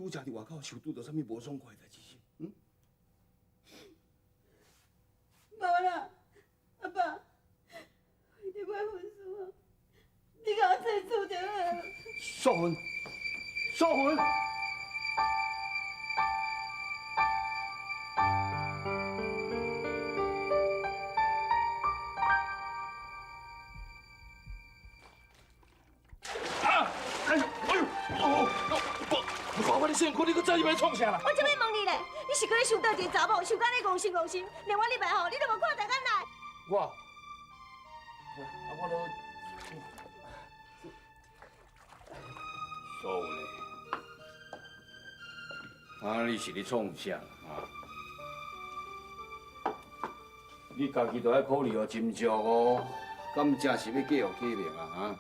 拄则伫外口受拄到啥物无爽快的代志？嗯？无啦，阿爸，你得买婚书哦，你甲我催促就好。素云，素云。我你身躯，你搁走入来创啥啦？我这要问你咧，你是搁咧想倒一个查某，想甲你戆心戆心，连我礼拜吼，你都无看大眼来。我都素云，你是咧创啥啊？你家己都要考虑哦，斟酌哦，敢真是要继续改命啊？哈？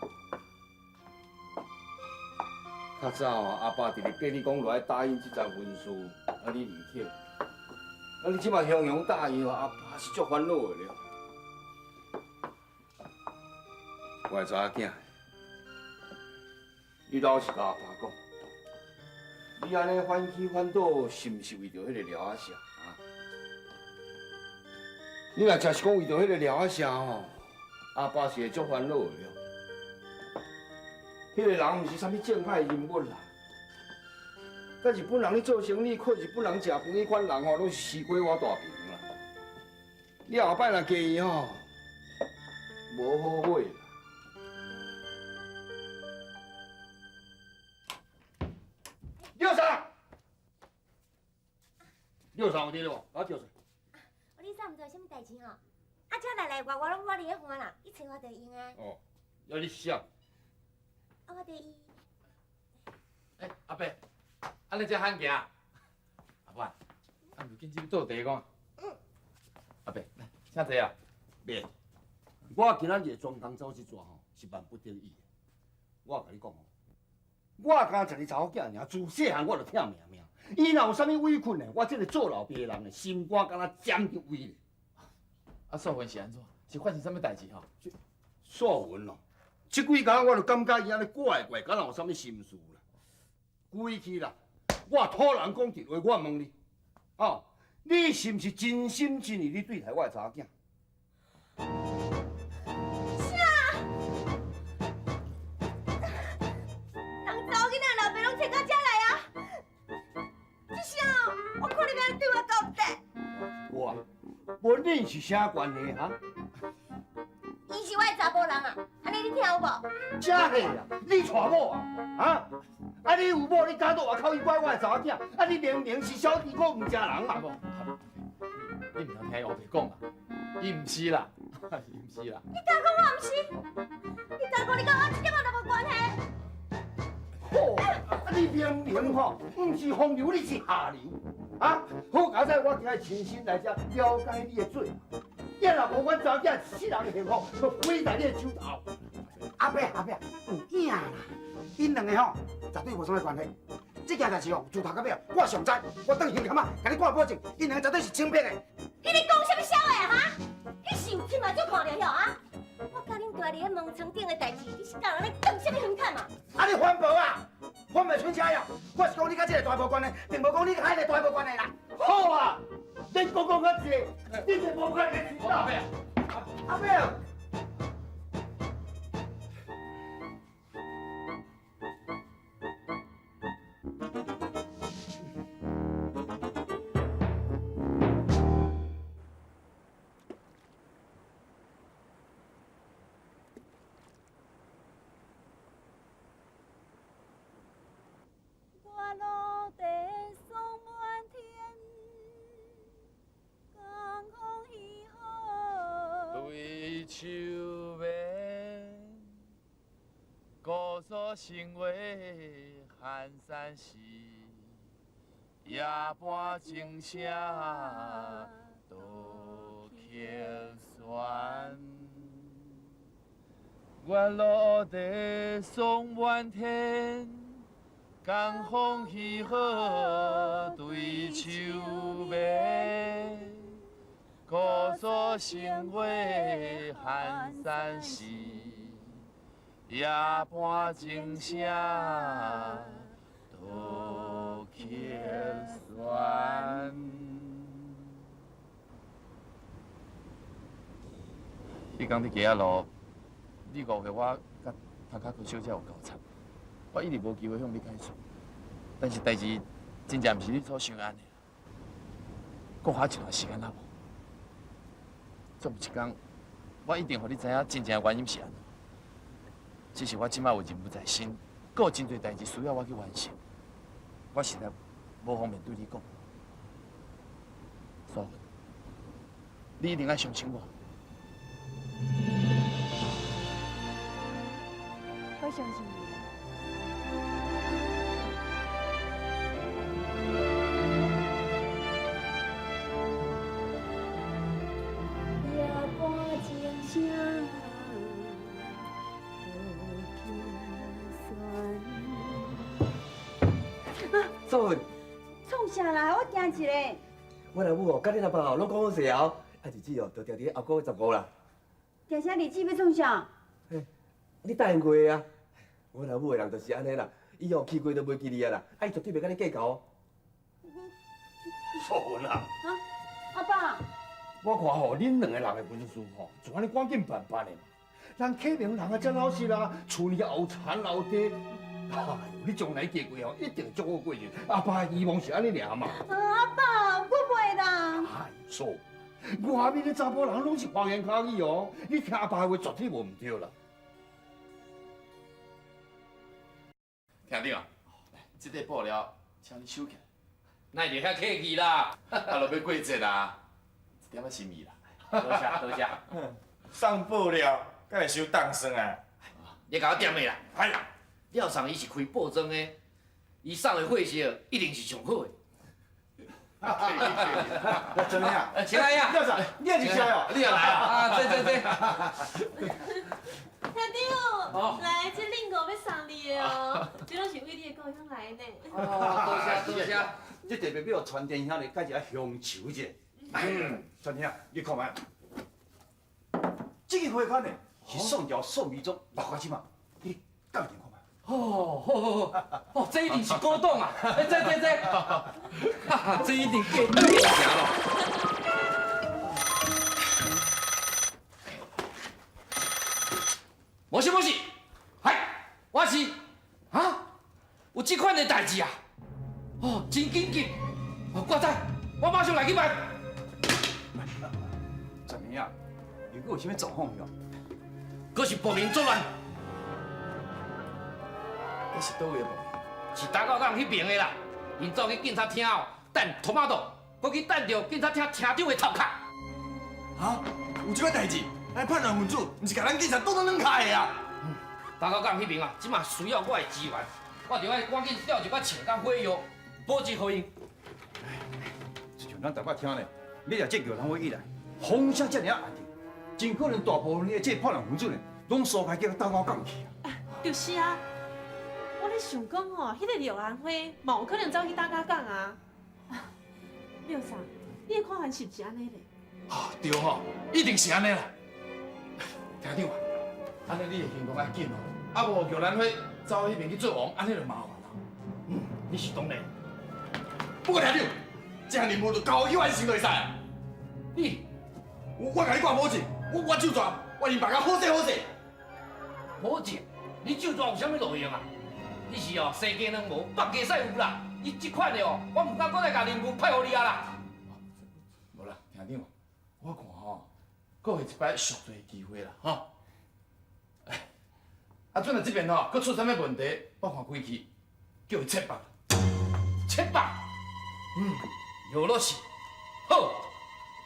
较早哦，阿爸直直逼你讲落来答应这桩婚事，啊你唔听，啊你即马雄雄答应哦，阿爸是足烦恼的了。我的查囝，你老实甲阿爸讲，你安尼反起反倒，是毋是为着迄个廖阿霞啊？你若真是讲为着迄个廖阿霞吼，阿爸是会足烦恼的了。迄个人毋是啥物正派人物啦，甲日本人咧做生意，靠日本人食饭，迄款人吼，拢是西瓜碗大瓶啦。你后摆若嫁伊吼，无好买啦。六嫂，六嫂有伫咧无？把我叫出来。你啥毋知有啥物代志吼？啊，这来我拢我伫咧烦啦，你找我就会用啊。哦，要你想。啊，我对伊。阿伯，安尼才罕行。阿伯，啊，唔紧，只倒茶讲。阿伯，来，请坐啊。别，我今仔日专工走这逝吼，是万不得已的。我甲你讲哦，我敢一个查某囝尔，自细汉我就疼命命。伊若有啥物委屈呢，我这个做老爸的人呢，心肝敢若尖着位咧。啊，素云是安怎？是发生啥物代志吼？素云哦。这几工我就感觉伊安尼怪怪，敢若有啥物心事啦。规气啦，我土人讲一话，我问你，哦，你是毋是真心真意你对待我的查某囝？啥？人查某囡仔老爸拢找到遮来啊？这啥？我看你要对我交代。我，无恁是啥关系哈？伊是我的查甫人啊，安尼你听有无？真系啊！你娶某啊？啊？啊！你有某，你敢到外口去拐我的查某囝？啊！你明明是小弟，我唔正人嘛？你唔通听后辈讲啦，伊唔是啦，伊唔是啦。你敢讲我唔是？你敢讲你甲我一点仔都无关系？好啊！你明明吼，唔是风流，你是下流啊！好佳哉，我今日亲身来遮了解你的罪。你若无阮查某囝世人的幸福，都毁在你的手头。阿伯，有影啦！因两个吼，绝对无啥物关系。这件代志吼，自头到尾我上知，我当现勘啊，甲你挂保证，因两个绝对是清白的。你咧讲什么笑话啊？哈！你是有亲目睭看着晓啊？我甲恁大伫咧门床顶的代志，你是甲人咧讲什么现勘嘛？啊，你反驳啊！反袂出车呀！我是讲你甲这个大无关系，并无讲你甲迄个大无关系啦。好啊！你讲较济，你就无快点知道。阿伯。秋梅，姑苏成话寒山寺，夜半钟声多客船。月落地送满天，江风起好对秋梅。姑苏成话寒山寺，夜半钟声多客结算。迄天伫街仔路，你误会我甲头壳小姐有交叉，我一直无机会向你解释。但是代志真正毋是你所想安尼，搁花一段时间也无。总有一天，我一定互你知影真正原因是安怎。只是我即摆有任务在身，阁有真侪代志需要我去完成，我实在无方便对你讲。所以，你一定要相信我。我相信你。夜半钟声，素云，创啥啦？我惊一个。我老母哦，甲恁阿爸哦，拢讲好势后，啊日子哦，就定伫后个月15啦。定啥日子要创啥？你答应过的啊？我老母的人就是安尼啦，伊哦去过都袂记你啊啦，啊伊绝对袂甲你计较哦。素云啊，阿爸，我看吼，恁两个人的文书吼，就安尼赶紧办办的嘛。人启明人啊，真老实啦，厝里后产后地，哎呦，你将来嫁过吼，一定足好过日。阿爸的希望是安尼尔嘛。阿爸，我袂当。哎，素，外面的查甫人拢是花言巧语哦，你听阿爸的话绝对无唔对啦。听到啊？来，这块布料，请你收起来。哪会遐客气啦？啊，落要过节啦，一点仔心意啦。多谢多谢。送布料，敢会收当算啊？你甲我点的啦。哎，廖厂伊是开布庄的，伊送的货色一定是上好的。真的啊？请来呀！廖长，你也去吃哦？你也来啊？啊，对。兄弟，来，这令狗要送你的哦，这拢是为你的故乡来呢。哦，多谢。这特别要传电兄弟介绍乡愁者。传兄，你看卖，这个花款呢是宋朝宋美宗6块钱嘛，你干点看卖。哦，这一定是古董啊！哎，这，这一定过当的行咯。冇事，嗨，我是啊，有这款的代志啊，哦，真紧急，我知，我马上来去办。传兄啊，如果有啥物状况哟？佫是暴民作乱，这是倒位的暴民？是大高港迄边的啦，因走去警察厅哦，等托马多，佫去等着警察厅厅长的头壳。啊，有这个代志，哎，叛乱分子，毋是甲咱警察挡到软脚的啊！大高港迄边啊，即马需要我的支援，我着爱赶紧调一寡枪甲火药，保持好因。就像咱大家听呢，你若这桥通以来，风声遮尔暗定，真可能大部分的这叛乱分子呢，拢疏开叫大高港去啊。就是啊，我咧想讲吼，迄个廖安辉嘛有可能走去大家港啊。廖三，你的看法是不是安尼咧？啊，对吼，一定是安尼啦。厅长啊，安尼你的行动要紧哦，啊无叫咱伙走迄边去做王，安尼就麻烦啦。你是当然。不过厅长，这项任务就交我去完成就会使啊。你我甲你挂保证，我就抓，我连办甲好势。保证，你就抓有啥物路用啊？你是哦，西街两无，北街赛有啦。伊即款的哦，我唔敢搁再甲任务派互你啊啦。无啦，厅长，我看吼，搁有一摆上侪机会啦，吼。啊，准若这边吼，搁出啥物问题，我看规矩叫伊撤办。撤办？有落是。好，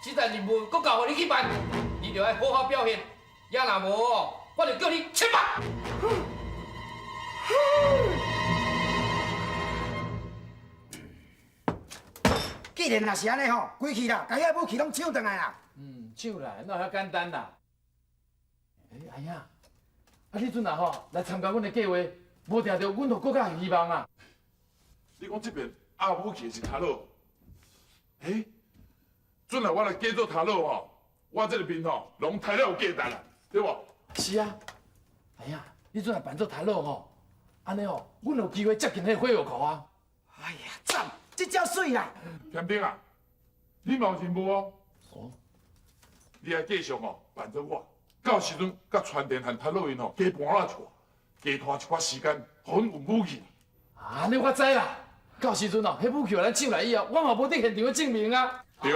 这项任务搁交互你去办，你着要好好表现，也若无哦，我就叫你撤办。既然若是安尼吼，规气啦，家遐武器拢抢转来啦。抢来，哪有遐简单啦？哎呀，啊你阵啊吼来参加阮的计划，无定着阮就搁较有希望啊。你讲这边阿武器是头路，准来我来加做头路吼，我这个边吼拢抬了有价值啦，对无？是啊，哎呀，你阵来办做头路吼，安尼吼，阮有机会接近迄个火药库啊。哎呀，赞，这招水啦！天兵啊，你嘛有任务哦。哦。你爱继续哦，伴着我，到时阵甲传电和塔洛因哦，加搬下厝，加拖一寡时间，互阮运武器。啊，你我知啦。到时阵哦，迄武器咱抢来以后，我嘛无伫现场证明啊。对。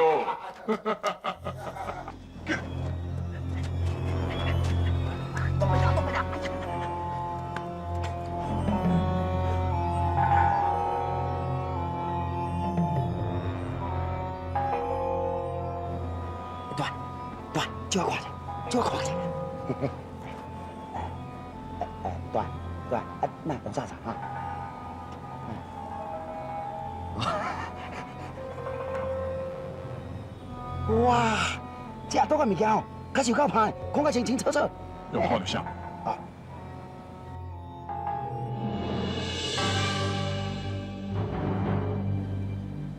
对，就要看者，就要看者。对，那董事长啊。哇，这倒个物件哦，确实有够歹，讲个清清楚楚。有看就像。啊。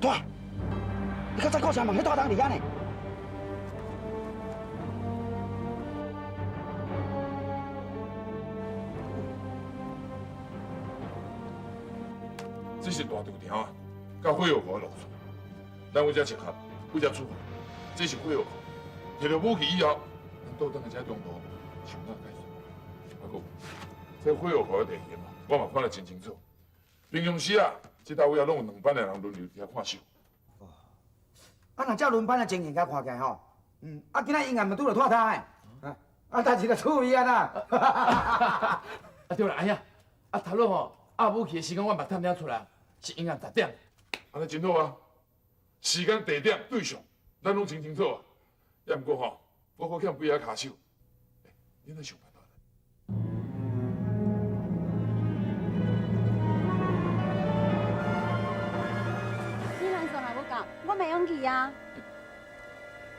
对，你较早讲啥问迄大当伫遐呢？这是大稻条啊，甲火药库的路线。咱为遮集合，为遮出发，这是火药库。摕到武器以后，咱倒转来遮中途想哪解决？不过，这火药库的地形啊，我嘛看得真清楚。平常时啊，这搭位啊，拢有2班的人轮流伫遐看守。啊，若照轮班的情形甲看起来吼，啊，今仔因也咪拄着拖胎，代志就处理啊啦。啊对啦，哎呀，啊头路吼，武器的时间我嘛探了出来，是阴暗10点。安尼真好啊！时间、地点、对象，咱拢真清楚啊。也毋过吼，我可欠几下卡手，你来想办法。你人说若要讲，我袂勇气啊。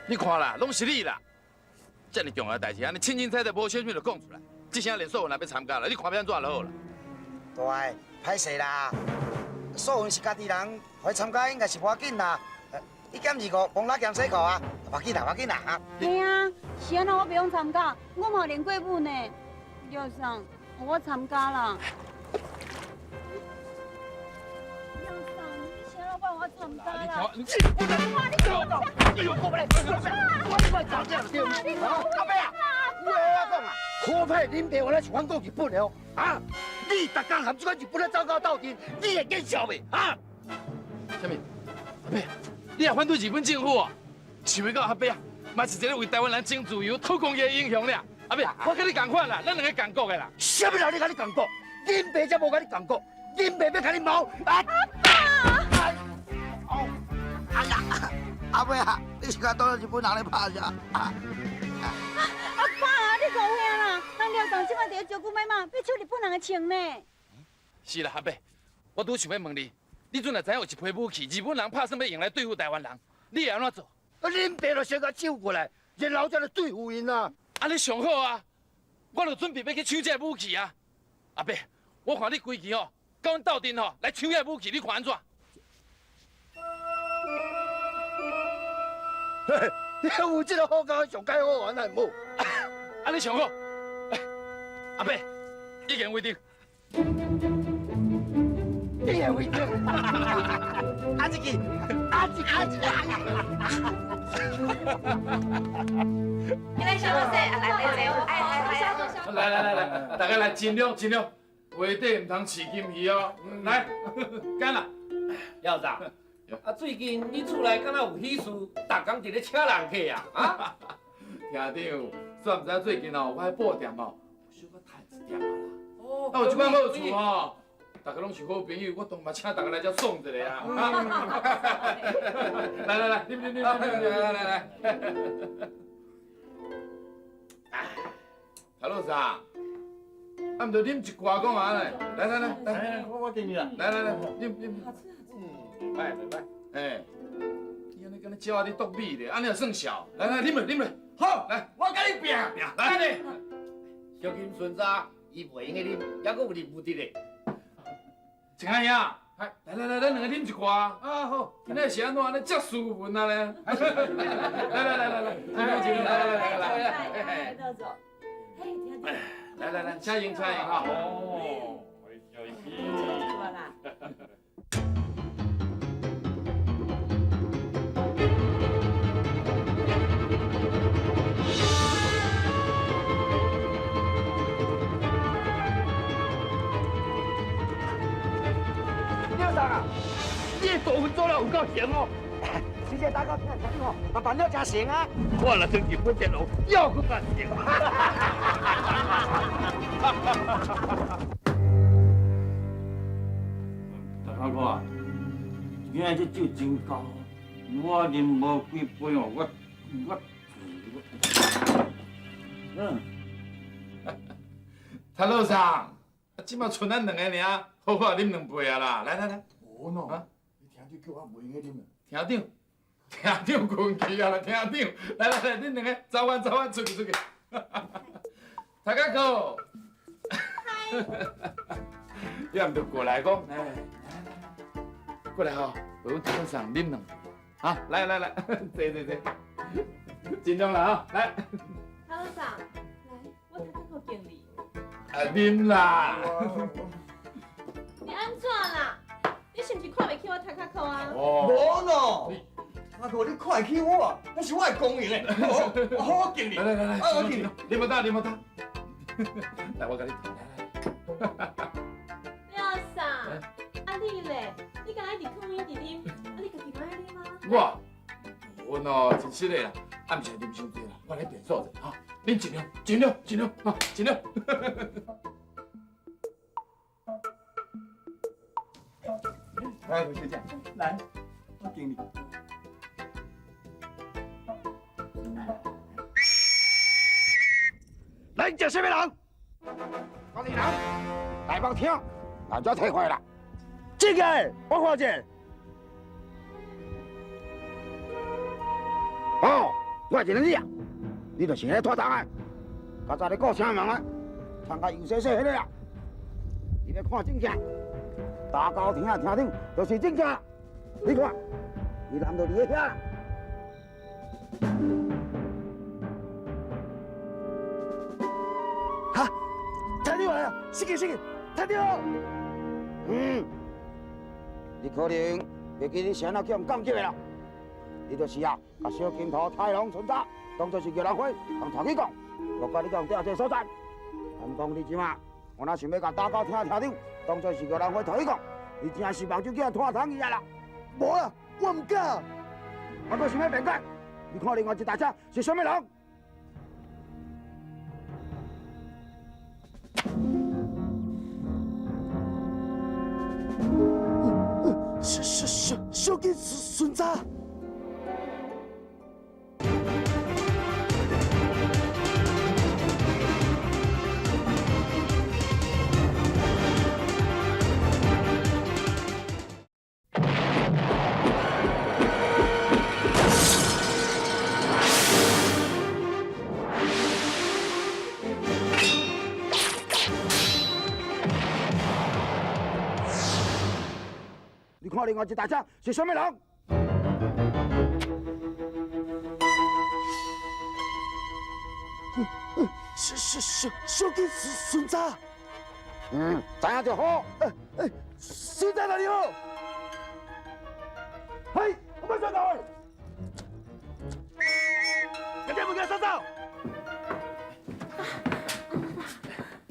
你看啦，拢是你啦！遮尔重要的代志，安尼清清楚楚、无选就讲出来。这声连素云也要参加了，你看要安怎就好啦。大个，歹势啦。素云是家己人，互伊参加应该是无要紧啦。1.25公拉减洗裤啊，无要紧啦，无要紧啦哈。嘿啊，是安怎我袂用参加？我嘛有练过舞呢。廖桑，我参加啦。廖桑，你先让我参加啦。你哎呦，过来，我快找这对。阿伯啊，有话讲啊，可派恁爸我来传过日本了啊！你逐工含这款日本咧走到斗阵，你会见笑袂啊？什么？阿伯，你也反对日本政府啊？想要到阿伯啊，嘛是一个为台湾人争自由、讨工业的英雄俩。阿伯，我跟你同款啦，咱两个同国的啦。什么人你跟你同国？恁爸才无跟你同国，恁爸要跟你毛啊！哎呀，阿伯啊，你是甲当日本人咧拍啥？阿爸啊，你误会啦！人廖桑即摆伫咧照顾妈妈，要抢日本人的情呢。是啦，阿伯，我拄想要问你，你阵若知影有一批武器，日本人拍算要用来对付台湾人，你会安怎做？恁爸就先甲抢过来，然后才来对付因啊！安尼上好啊！我就准备要去抢这武器啊！阿伯，我看你规矩哦，甲阮斗阵吼来抢这武器，你看安怎？嘿，你有这个好工上解好玩还无？安尼上好。阿伯，已经为定。已经为定。阿一记，阿一记。你来小老师，来，大家来尽量，话底唔通饲金鱼哦。来，干啦！校长，最近你厝内敢若有喜事，逐工伫咧请人客啊？啊？厅长，算唔知最近哦，我迄布店哦，小可太一点啊啦。哦，有即款好处哦，大家拢是好朋友，我当嘛请大家来遮爽一下啊！来，啉，来。陶老师啊，啊，唔着啉一罐讲啊嘞！来，我敬你啦。来，啉。来，哎，你安尼敢若鸟仔伫剁米咧，安尼也算小。来，啉落。好，来，我甲你拼，来咧。小金孙仔，伊袂用个啉，还佫有任务的咧。陈阿兄，来，咱两个啉一罐。啊好，今仔是安怎安尼遮舒服啊咧？来，来，到走。来，请饮哈。哦，啦。啊！你的大份做了有够行哦！真正大家听听吼，嘛办了真成啊！我若真是本田路，又佫较成。大家看，今仔这酒真高，我啉无几杯哦，我。谭老三，即马剩咱两个尔，好好啉两杯啊啦！来来来，哦喏，你厅长叫我袂用啉啊。厅长困去啊啦！厅长，来来来，恁两个走完出去。大家好，你也唔着过来讲，来，过来吼，陪阮谭老三啉两杯，啊，来，坐，尽量啦哈，来，谭老三，来，我睇看敬你。啊啉啦。你安怎啦？你是毋是看袂起我塔卡扣啊？哦，无喏，阿哥你看会起我，那是我的公营的，好敬你。来，我敬你。你莫打，来，我甲你头，来。廖三，啊你咧？你敢一直空一直啉，啊你家己莫爱啉吗？我喏真实的啦，暗时啉伤济啦，我来变数者哈，恁尽量哈，尽量。来，小姐，来，我敬你。咱这什么人？高地人，大帮听，俺就退回啦。这个我看者。哦，我认得你啊，你就是迄拖档的，较早你顾啥忙啊？参加游戏迄个啊，你要看正正，大高厅啊厅长就是正正，你看，你难道离遐啦？哈，听到啊，是个，听到。你可能袂记你先啊叫人降级的啦。你就是啊，把小金头太郎存查，当作是叫人会，同头去讲，我甲你讲调这所在。按讲你即马，我若想要甲大高厅长当作是叫人会头去讲，你真是望就叫人拖堂去啊啦。无啊，我唔敢。我阁想要辩解，你看另外一台车是什么人？小金孙查。你看另外一台车是什么人？小金孙查。知影就好。孙查哪里好？嘿，我们上到位。赶紧物件收走。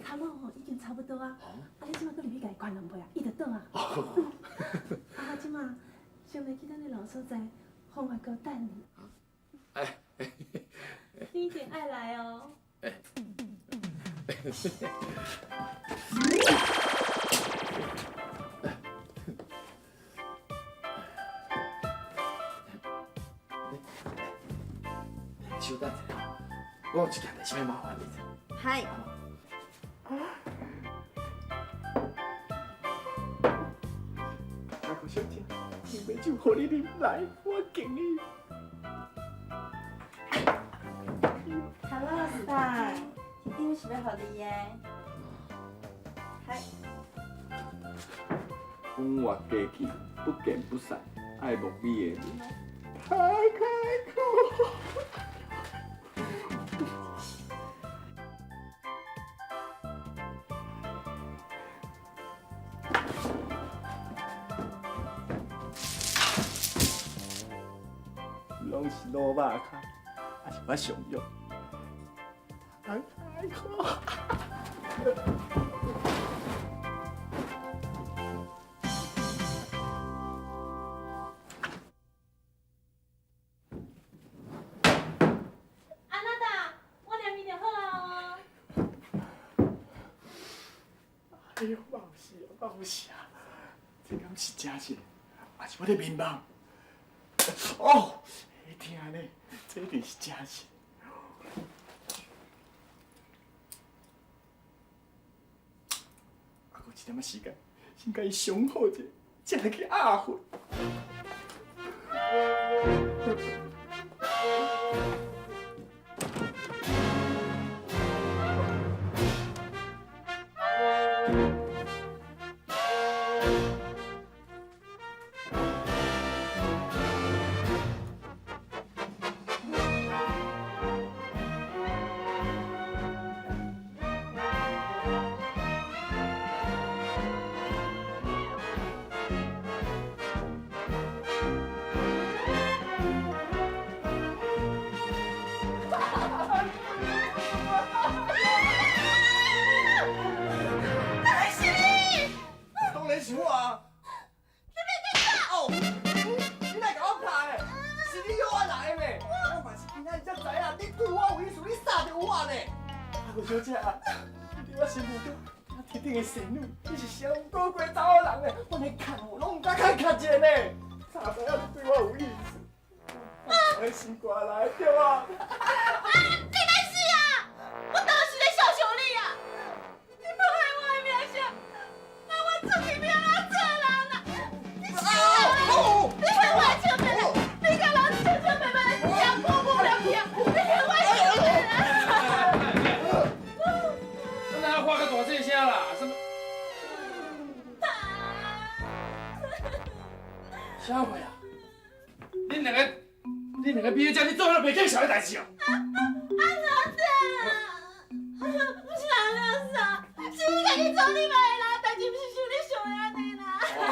头路吼已经差不多啊，你即马搁入去家己关两杯啊，伊就倒啊。我即马想来去咱的老所在，风华阁等你。你一定爱来哦。稍等一下，我有一件代志要麻烦你。嗨，阿哥小姐，你杯酒互你啉，来，我敬你。唐老师，一定是要互你的。嗨，风华佳气，不见不散，爱慕美的你，太开口。拢是萝卜卡，还是我上用。太开口。呦，我有事啊，我有事啊！这敢是真事，还是我咧眠梦？哦，会听呢，这一定是真事。还佫一点仔时间，先甲伊伤好者，才来去压昏。当然是我啊！哦，你来甲我拍的，是你约我来的咩？我嘛是今仔日才知影，你对我有意思，你杀着我呢。啊，吴小姐啊，你我身边中，我铁定的仙女，你是上高贵查某人呢，我连看我拢唔敢看看一呢。咋知影你对我有意思？我心肝来对啊！你没事啊！我当时在小熊你啊！你不害我的名声，那我出去不要当做人啊！你死啊！你害我的小妹妹，你甲人小小妹妹来讲过不了去啊！你害我的小妹妹！咱哪有话个大细声啦？什么？啥话啊？恁两个毕业这，你做那袂见小的代志哦？不是安尼啥，是你家己做你妈的啦，代志不是像你想的安尼啦。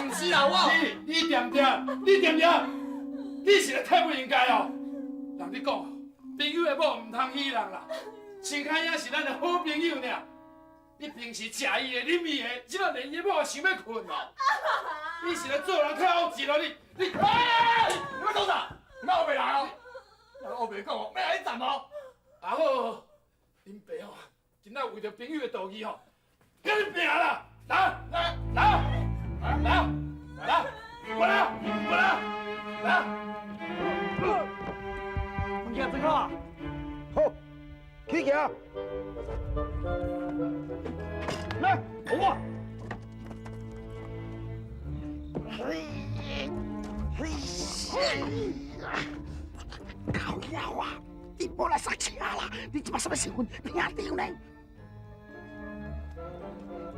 不是啦，你点点，你是个太不应该哦。人你讲，朋友的某唔通欺人啦，陈开英是咱的好朋友呢。你平时食伊的、啉伊的，即摆连伊某想要困哦。你是来做人较恶质咯，你哎，你要做啥？那我袂来哦，那我袂讲哦，要来你站哦。啊好，恁爸哦，今仔为着朋友的道义哦，跟你拼啦！来，过来！物件真好啊！好，起行。来，给我。靠腰啊！你莫来杀车啦！你即摆什么身份？听着呢？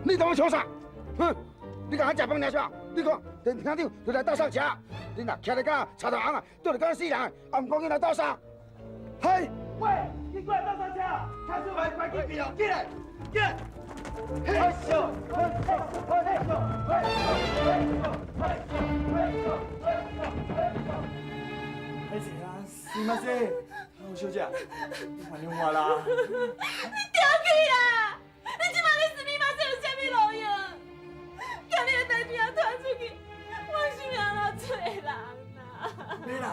你当我抢啥？哼！你甲我食饭领啥？你看，连厅长就来倒上车，你若徛在甲插头红啊，对着讲死人，啊唔讲你来倒上。嘿，喂，你过来倒上车，开出来快进去哦，进来，进来。嘿咻，歹势啊，是嘛是？吴小姐，你原谅我啦。你调去啦！你即摆咧是密码是有啥物路用？甲你的代志也传出去，我心也落做人啦。没啦，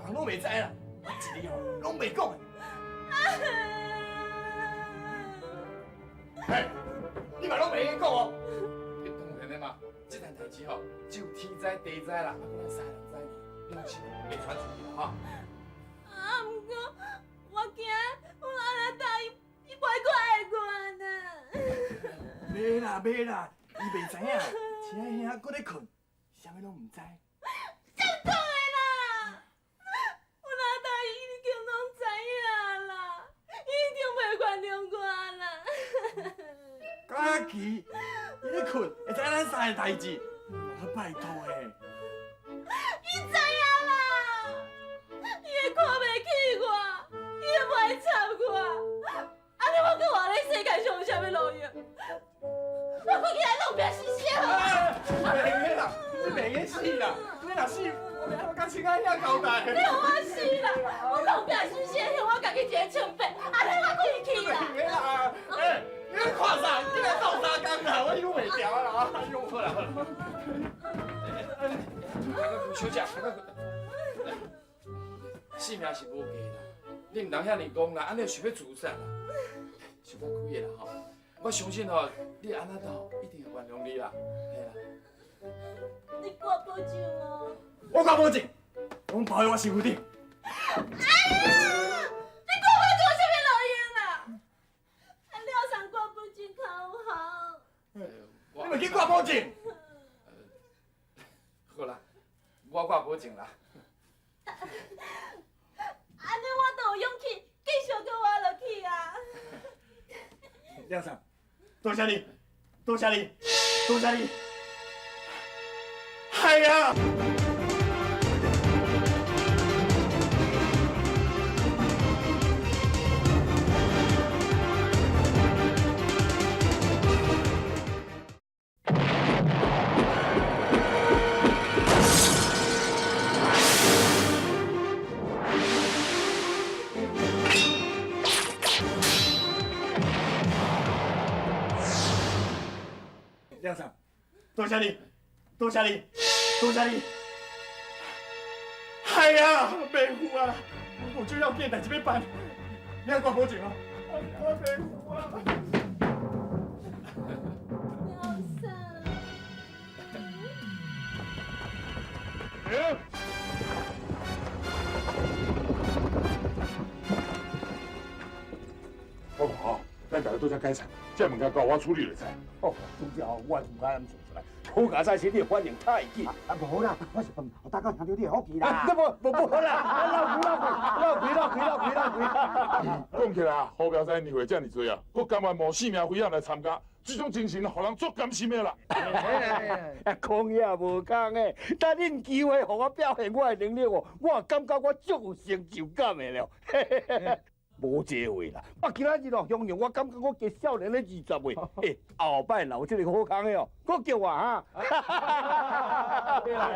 人拢袂知啦，我一日哦拢袂讲。嘿，你嘛拢袂讲哦。你当然的嘛，这件代志吼，只有天知地知啦，啊，咱三人知呢，你放心，袂传出去啦哈。啊，不过我惊我安尼答应，伊袂过爱我呢。袂啦，伊袂知影，亲爱兄搁咧困，啥物拢唔知。真对啦！我若答应，伊就拢知影啦，伊一定袂原谅我啦。假期，伊咧困，会知咱三个代志，我拜托诶。伊知影啦，伊会看袂起我，伊会歹插我，安尼我搁活咧世界上有啥物路用？我快起来弄病死死好。袂啦，你袂瘾死啦，你若死，我甲亲爱兄交代。你让我死啦！我弄病死死，我家己一个枪毙，安尼我快去啦。袂啦，哎，你咧看啥？你来斗三工啦，我又袂调啦，哎呦，好啦。吴小姐，性命是无价啦，你唔通遐尼讲啦，安尼想要自杀啦，想较开的啦吼。我相信哦，你安那头一定会原谅你啦，嘿啦。你挂保证哦。我敢保证，我保佑我媳妇的。哎呀！你挂保证有啥物路用啊？廖上挂保证较好。你咪去挂保证。好啦，我挂保证啦。安尼我就有勇气继续搁活落去啊！廖生，多谢你，多谢你，多谢你。哎呀！廖生，多谢你，多谢你，多谢你。哎呀，袂赴啊！我就要件代志要办，你要挂保证啊！我袂赴啊！廖生，我讲吼，咱大家都想改善，这物件交我处理就知。哦，拄只哦，我唔敢做出来。好佳在是你反应太紧。啊，无啦，我是问，大家听到你的福气啦。不好啦，闹开。讲起来，好标仔年会这么多啊，我甘愿冒性命危险来参加，这种精神，互人足甘心的啦。讲也无讲诶，等恁机会，互我表现我的能力哦，我感觉我足有成就感的了。无这话啦，我今仔日哦，形容我感觉我加少年的20岁。后摆留这个好康的哦，搁叫我哈。嘿啦。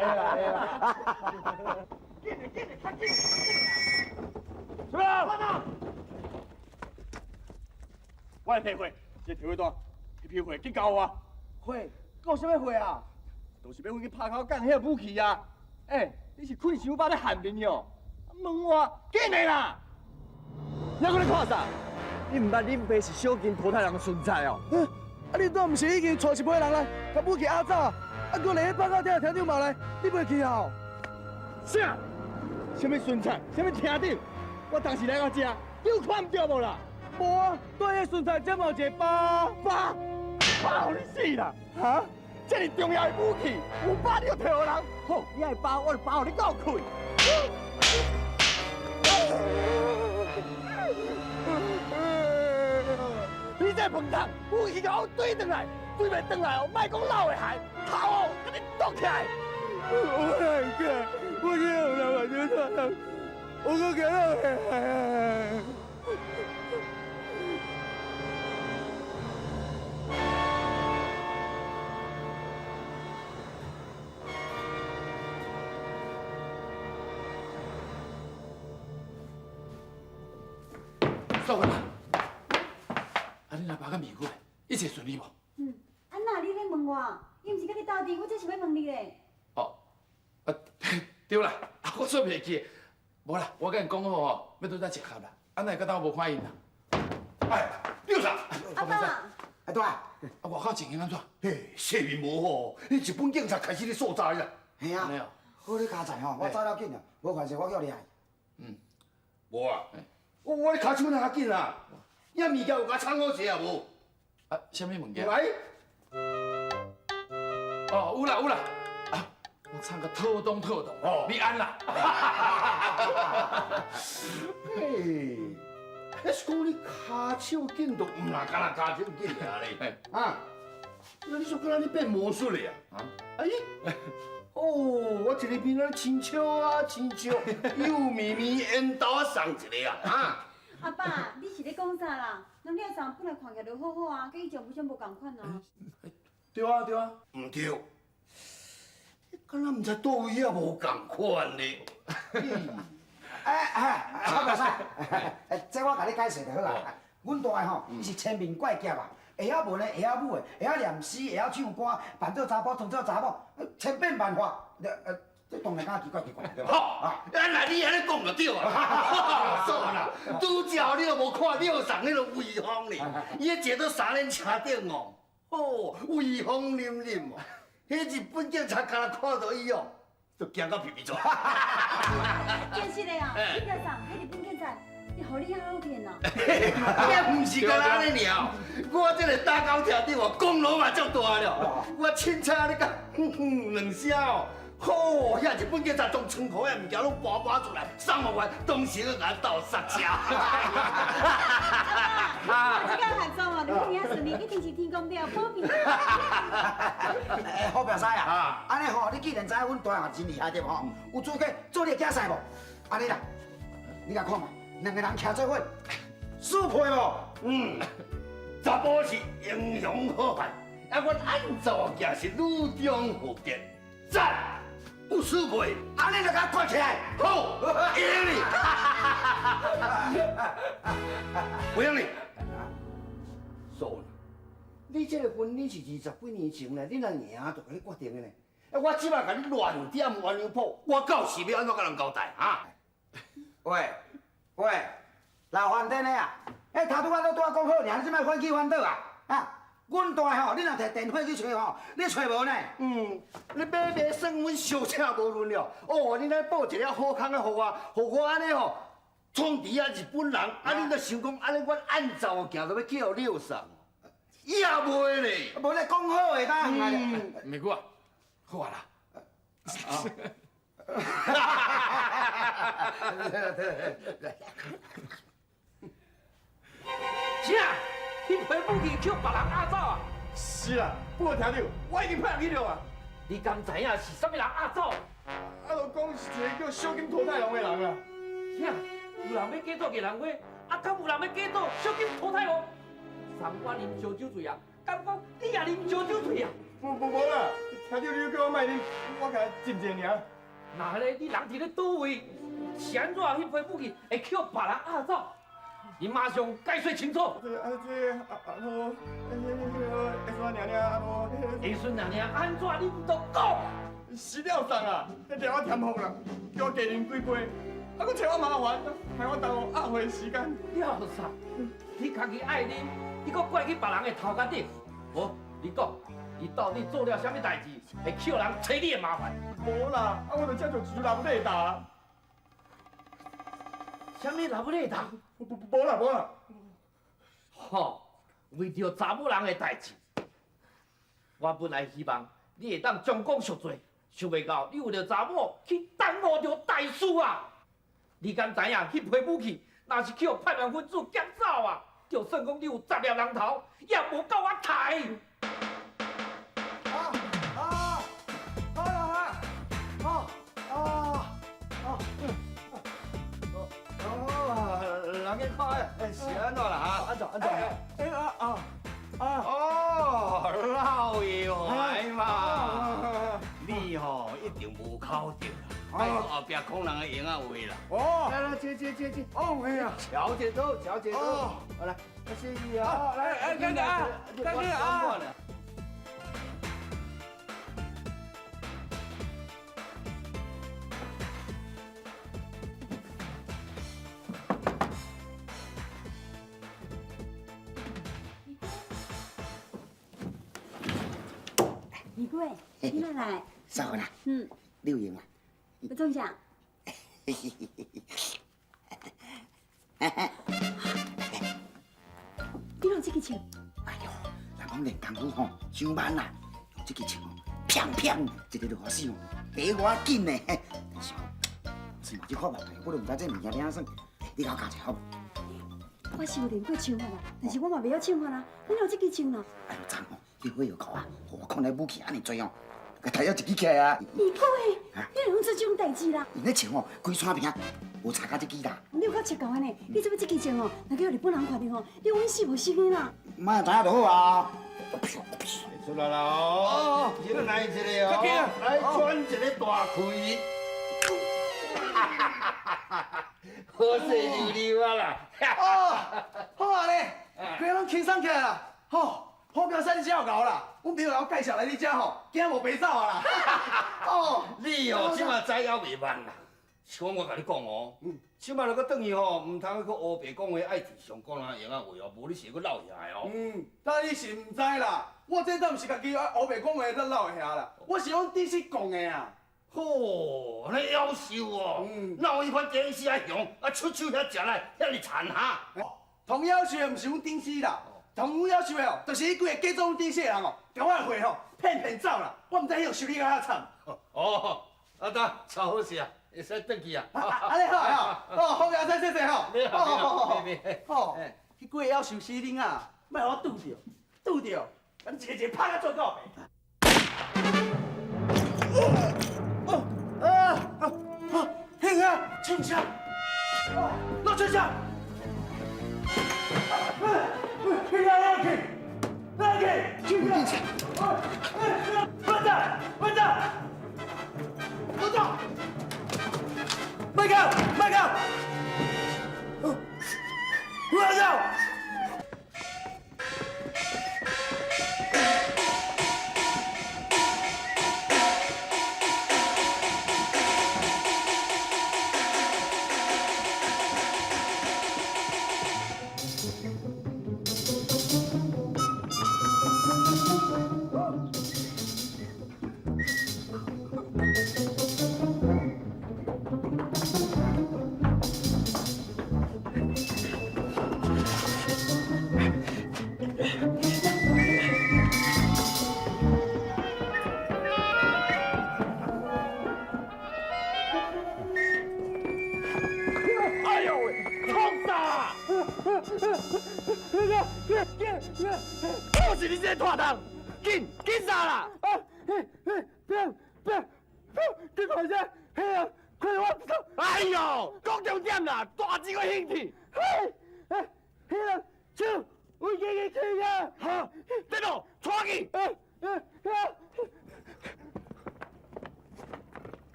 什么？我的批货，这批货单，这批货去交我。货？搞什么货啊？就是要去拍口干遐武器啊！你是开伤把咧喊面哟？问我，紧的啦！你搁咧看啥？你唔捌恁爸是小金淘汰人的存在哦？你都唔是已经带一批人来，甲武器压走，搁来报告听长嘛来，你袂去啊？啥？什么顺菜？什么厅长？我当时来到这，你有看唔到无啦？无啊，对迄顺菜这么一个疤，互你死啦！哈？这是重要的武器，有疤你就摕互人。好，你爱疤，我就疤互你够开。你这笨蛋，武器甲我对转来，对袂转来哦，莫讲老的害，头哦，甲你剁起来！我难过，我今日有人把这个人，我搁给他。走回来。你若爸甲咪过，一切顺利无？安那你咧问我？伊毋是甲你斗阵，我只是要问你咧。对啦，我做袂记。无啦，我甲因讲好哦，要倒来一盒啦。安奈甲当无看因啦。哎，刘啥？阿爸，哎对啊，外口情形安怎？嘿，说明无好，你日本警察开始咧搜查啦。系啊没有，好你加载吼，我走了紧啊，无款事我叫你来。无啊，我咧骹手哪较紧啊？遐物件有甲藏好势啊无？什么物件？来，有啦。我唱个特动，你安啦。嘿，迄是讲你骹手紧，都唔若干那骹手紧尔咧。啊，那你说敢若你变魔术咧啊？哎，我一个面啊亲笑，又咪咪烟斗啊送一个啊。阿爸，你是咧讲啥啦？咱廖三本来看起来就好好啊，跟以前不像无共款啊。对啊。唔对，你敢若唔知倒位啊无共款咧。我袂使，这我甲你解释就好啦。阮大个吼，伊是千面怪侠啊，会晓文的，会晓武的，会晓念诗，会晓唱歌，扮做查甫，当做查某，千变万化。这当然敢奇怪对吧？好，那你安尼讲就对啊。错啦，拄则你都无看到上迄个威风哩，伊迄坐到三轮车顶哦，哦，威风凛凛哦。迄日本警察敢若看到伊哦，就惊到皮皮抓。真是的哦，李队长，迄日本警察，伊互你好骗哦。也毋是干安尼尔，我这个打高条顶哦，功劳嘛足大了。我凊彩你讲，两声哦。好，遐日本警察将仓库遐物件拢搬出来，3万元，当时去甲斗刹车。我这个合作哦，就遐顺利，一定是天公庙保庇。好表师啊，安尼吼，你既然知影阮大汉真厉害对吼，有资格做你的竞赛无？安尼啦，你甲看嘛，两个人徛做伙，输配无？查甫是英雄好汉，啊，阮按照行是女中豪杰，赞！有输配，安尼就甲关起来。好，赢你！不赢你。输了，你这个婚礼是20几年前咧，你若赢就甲你决定的呢。我即摆甲你乱点鸳鸯谱，我到时要安怎甲人交代啊？喂，老反正的啊，头拄仔都拄仔讲好，尔你即摆反起反倒啊？啊，阮大吼，你若摕电话去找吼，你找无呢？你买算阮小车无论了。哦，你来报一个好康的，互我安尼吼，创治啊日本人，你著想讲安尼，阮按照行都要去互六上，也袂咧。无咧讲好的当然。美姑啊，好啊啦。是啊，你陪母去叫别人压走啊？是啊，不过听到，我已经派人去了啊。你敢知影是啥物人压走？就讲是一个叫小金桃太郎的人啊。啥？有人要假做艺人花，敢有人要假做小金桃太郎？三我啉烧酒醉啊，敢讲你也啉烧酒醉啊？无啦，听到你叫我卖啉，我甲静静尔。那咧，你人伫咧倒位？是安怎迄批武器会叫别人压走？你马上解说清楚。下孙娘娘安怎你唔都讲？是了送啊，迄条我添福啦，叫我加啉几杯，还佫找我麻烦，害我耽误压岁时间。了啥？你家己爱啉，你佫怪去别人的头壳顶？无，你讲，你到底做了啥物代志，会叫人找你的麻烦？无啦，我就接到一粒雷达。啥物老不雷达？无啦。吼，为着查某人的代志，我本来希望你会当将功赎罪，想袂到你为着查某去耽误着大事啊！你敢知影迄批武器，若是去互派万分子劫走啊，就算讲你有10粒人头，也无够我抬。人家看，是安怎啦？哈，安怎？老爷来嘛，你吼一定无考定啦，后壁可能会用啊话啦。哦，来，接。哦，哎呀，调节奏，好来，谢谢啊。来，哥哥啊。李贵，你哪来？啥货啦？嗯，你有用啊？不中奖。你用这个钱？哎呦，人讲练功夫吼，上慢啦，用这个枪哦，砰砰，一个就好死哦，给我紧呢。但是哦，是嘛这看目的，我都唔知这物件怎算，你甲我教一下好无？我是有练过枪法啦，但是我嘛袂晓枪法啦，你用这个枪啦。哎呦，昨哦，你火药库啊，互我看来武器安尼多哦，甲抬了一支起来啊。李贵，你用这种代志啦？因咧枪哦，规山坪无查到这支啦。你有够切搞的呢？你做要这个枪哦，若叫日本人看到吼，你稳死无死的啦。妈知影就好啊。出来啦哦，进来一个哦，来转一个大开。好势溜溜啊啦！好啊咧，规个拢轻松起来啦。吼，好表生你真有搞啦！阮朋友介绍来你遮吼，惊无白走啊啦！哦，你哦，即马知影袂慢啦。像我甲你讲哦，即马若搁转去吼，唔通去乌白讲话，爱伫上讲哪用啊话哦，无你是搁落下来哦。但你是毋知啦，我这阵毋是家己黑白讲话才闹会遐啦，我是用电视讲的啊。吼，安尼夭寿哦！哪有迄款电视啊凶，啊出手遐食来，遐尼残哈！同要求的毋是阮电视啦，同要求的哦，就是迄几个假装阮电视的人哦，甲我的货吼骗走啦，我毋知迄个修理甲遐惨。哦，啊得，超好势啊，会使转去啊！安尼好啊，哦，好个再谢谢吼。好，迄几个要求死人啊，莫互我拄着，咱一个拍甲做到袂。兄啊，请下，拿枪下。来，去，慢着，不走，慢走，慢走。是你这拖堂，紧杀啦！你看这，嘿啊，快我走！哎呦，讲重点啦，大几个兄弟。嘿啊，走，我给你去啊！哈，对喽，抓去！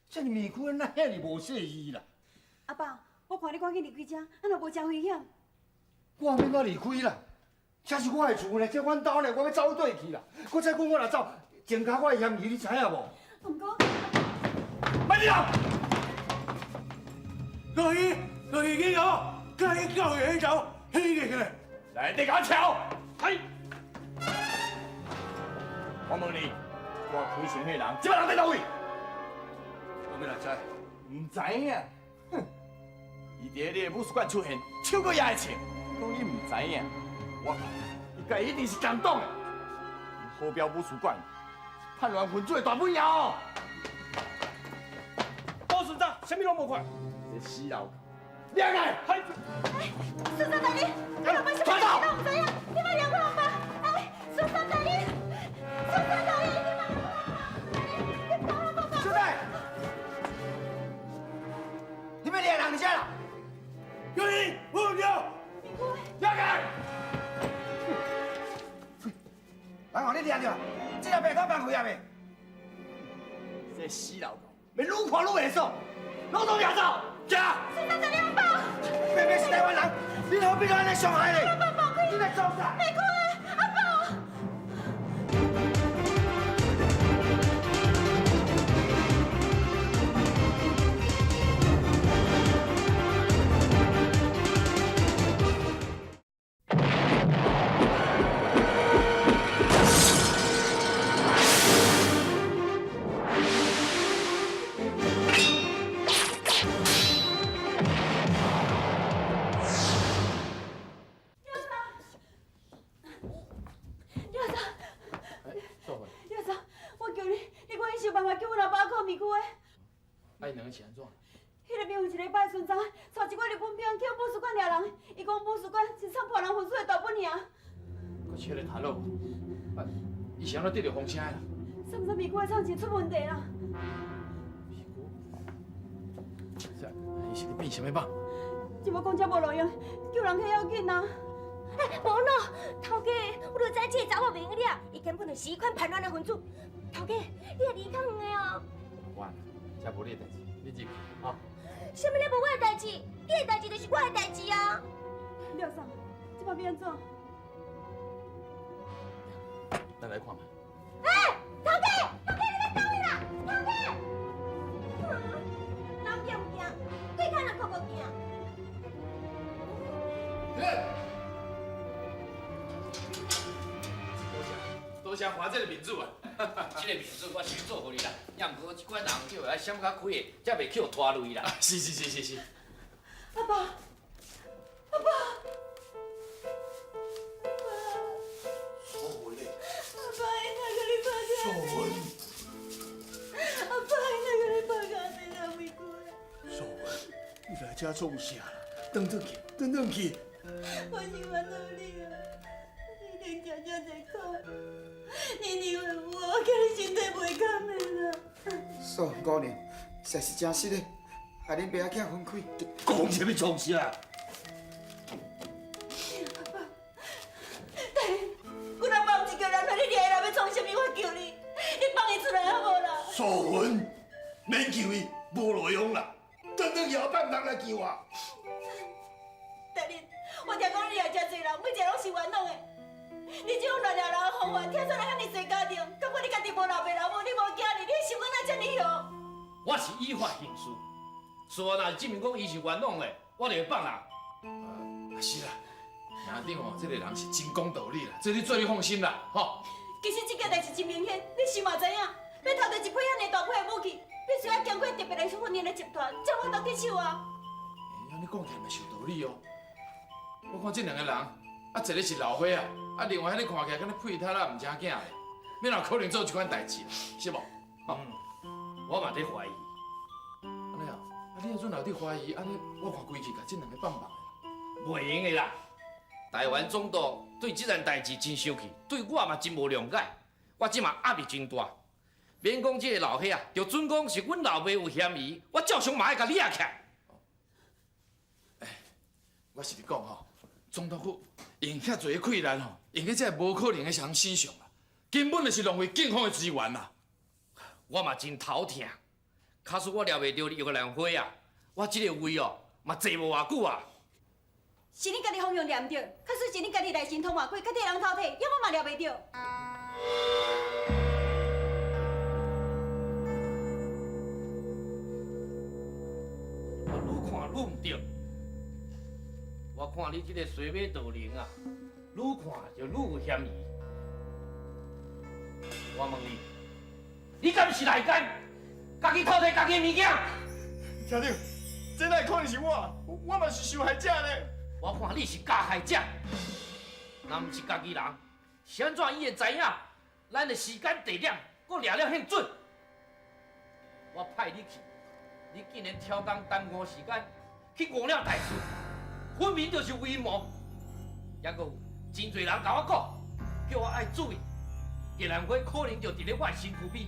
这迷窟哪遐尼无细意啦？阿爸，我看你赶紧离开遮，安若无真危险。我免我离开啦，这是我的厝呢，这阮兜呢，我要走对去啦。我再讲我若走，前脚我的嫌疑你知影无？毋过，慢点！可以给我，可以教育去走，起来！来，你甲我瞧，嘿！我问你，我开船迄人，即摆人在倒位？我要来知，唔知影，哼！伊伫你的武术馆出现，手阁也会穿，讲你唔知影，我靠，伊家一定是感动的。好标武术馆，叛乱分子的大本营哦。包署长，什么拢无看？这死老头，亮开！嗨！孙三大人，你老爸是不是都唔知影？你莫让我吧！哎，孙三大人，孙三大人，你莫让我吧！小弟，你们俩人家啦？有你，我有。亮开！人互你抓着，这个白头办开啊未？这死老头，要愈看愈袂爽，拢都抓走！抓！孙三大人，我爸，明明是台湾人，你何必要安尼伤害呢？你在做啥？别开，阿爸！啊，伊两个是安怎？迄个边有一礼拜孙查带一寡日本兵去武术馆抓人，伊讲武术馆是送破人分子的大本营。我是迄个头路，啊，伊是安怎得到风声的啦？是毋是美国的厂钱出问题啦？美国？这伊是咧变什么吧？怎么讲遮无路用？救人较要紧啊！无咯，头家，我就知这个查某袂用了，伊根本就是一款叛乱的分子。头家，你也离较远的哦。我，这无你的代志，你入去啊。什么咧无我的代志？你的代志就是我的代志啊！廖嫂，即摆要安怎？来看卖。哎，头家，头家你要倒去啦，头家！人惊唔惊？对看人可无惊？多谢华这个民主啊！这个民主我是做互你啦，要毋过即款人叫来闪较开的，才袂去互拖累啦。是。阿爸，阿爸，素文嘞，阿爸，伊哪个你拍素文，阿爸，伊哪个你拍到你那玫瑰？素文，你来这做啥啦？等去。我是烦恼你啊！你常常这在哭，你为我叫你身体袂甘的啦。素文姑娘，实在是真失礼，害恁爸仔囝分开。讲什么创啥？有人放一个人，你掠来要创什么？我求你，你放伊出来好无啦？素文，免求伊，无路用啦。等去后摆人来救我。大人，我听讲你也真侪人，每一个拢是冤枉的。你这种乱了人的方法，听出来遐尼侪家庭，感觉你家己无老爸老母，你无囝儿，你的心肝哪遮尔哦？我是依法行事，所以若证明讲伊是冤枉的，我就会放人。是啦，兄弟哦，这个人是真讲道理啦，这你做你放心啦，吼。其实这件代志真明显，你是嘛知影？要偷到一批遐尼大批的武器，必须要经过特别的训练的集团，才有法度得手啊。安尼讲起来嘛是有道理哦。我看这两个人，一个是老伙啊，另外迄个看起来敢若配搭啦，唔正经的，免有可能做这款代志，是无？我嘛在怀疑。安尼啊，你若准老弟怀疑，安尼我看规矩甲这两个放放的。袂用的啦！台湾总督对这件代志真生气，对我嘛真无谅解。我即嘛压力真大，免讲这个老伙啊，就准讲是阮老爸有嫌疑，我照常嘛爱甲你压起来。我是你讲吼，总督府用遐侪困难吼，用喺这无可能的人身上啦，根本就是浪费警方的资源啦。我嘛真头疼，假使我抓袂到你玉兰花啊，我这个位哦嘛坐无偌久啊。是你家己方向念着，假使是你家己内心通话开，家己人偷摕，要我嘛抓袂着。我愈看愈唔对，我看你这个随马道人啊，愈看就愈有嫌疑。我问你，你敢是内奸？家己偷摕家己的物件？兄弟，这哪会可能是我嘛是受害者呢。我看你是加害者，若毋是家己人，是安怎伊会知影咱的时间地点，搁抓了遐准？我派你去，你竟然挑工耽误时间去误了代志，分明就是为谋。还阁有真侪人甲我讲，叫我爱注意，玉兰花可能就伫咧我的身躯边。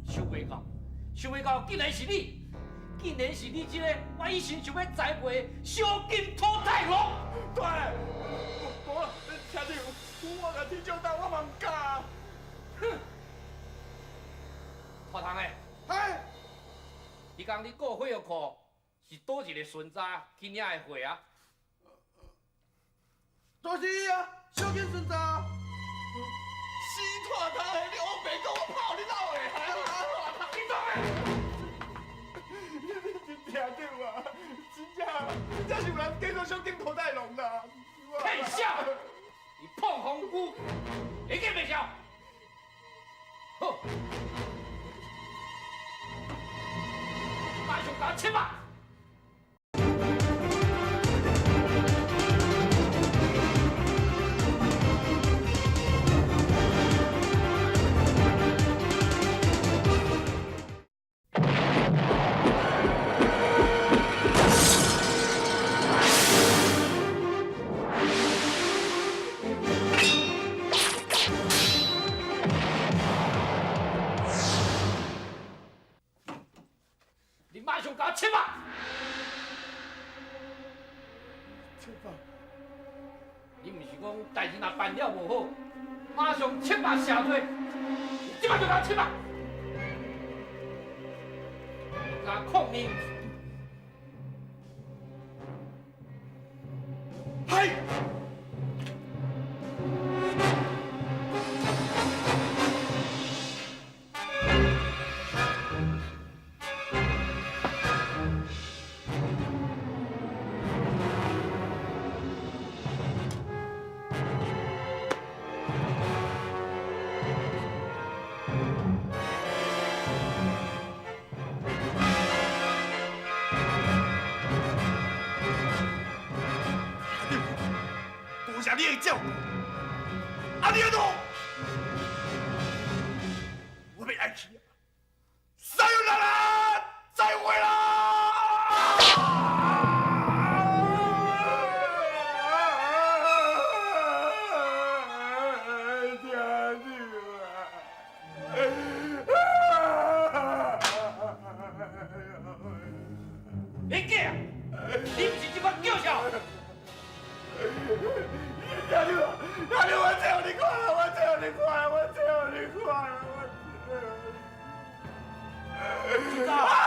想袂到，竟然是你！竟然是你这个我以前想要栽培的小金土太郎！对，无啦，兄弟，我甲天将打，我嘛唔敢。哼！大堂的，哎，你讲你顾火药库是倒一个孙查去领的货啊？就是啊，小金孙查。死拖他的，你乌白讲我跑你老的，还你讲的？兄弟啊，真正是有人叫做小金土太龙啦！骗笑！你碰红姑，会记袂晓？好，马上甲我切吧！你马上甲我切吧！切吧！你毋是讲代志若办了无好，马上切吧下退，即马就甲我切吧！甲我抗命！嗨！你会照顾。啊，你都，我要爱去啊！撒由那拉，再会啦！你假啊！你不是这款叫嚣。娘娘，娘娘，我只有你看了，我只有你看了，我只有你看了，我只有你看了。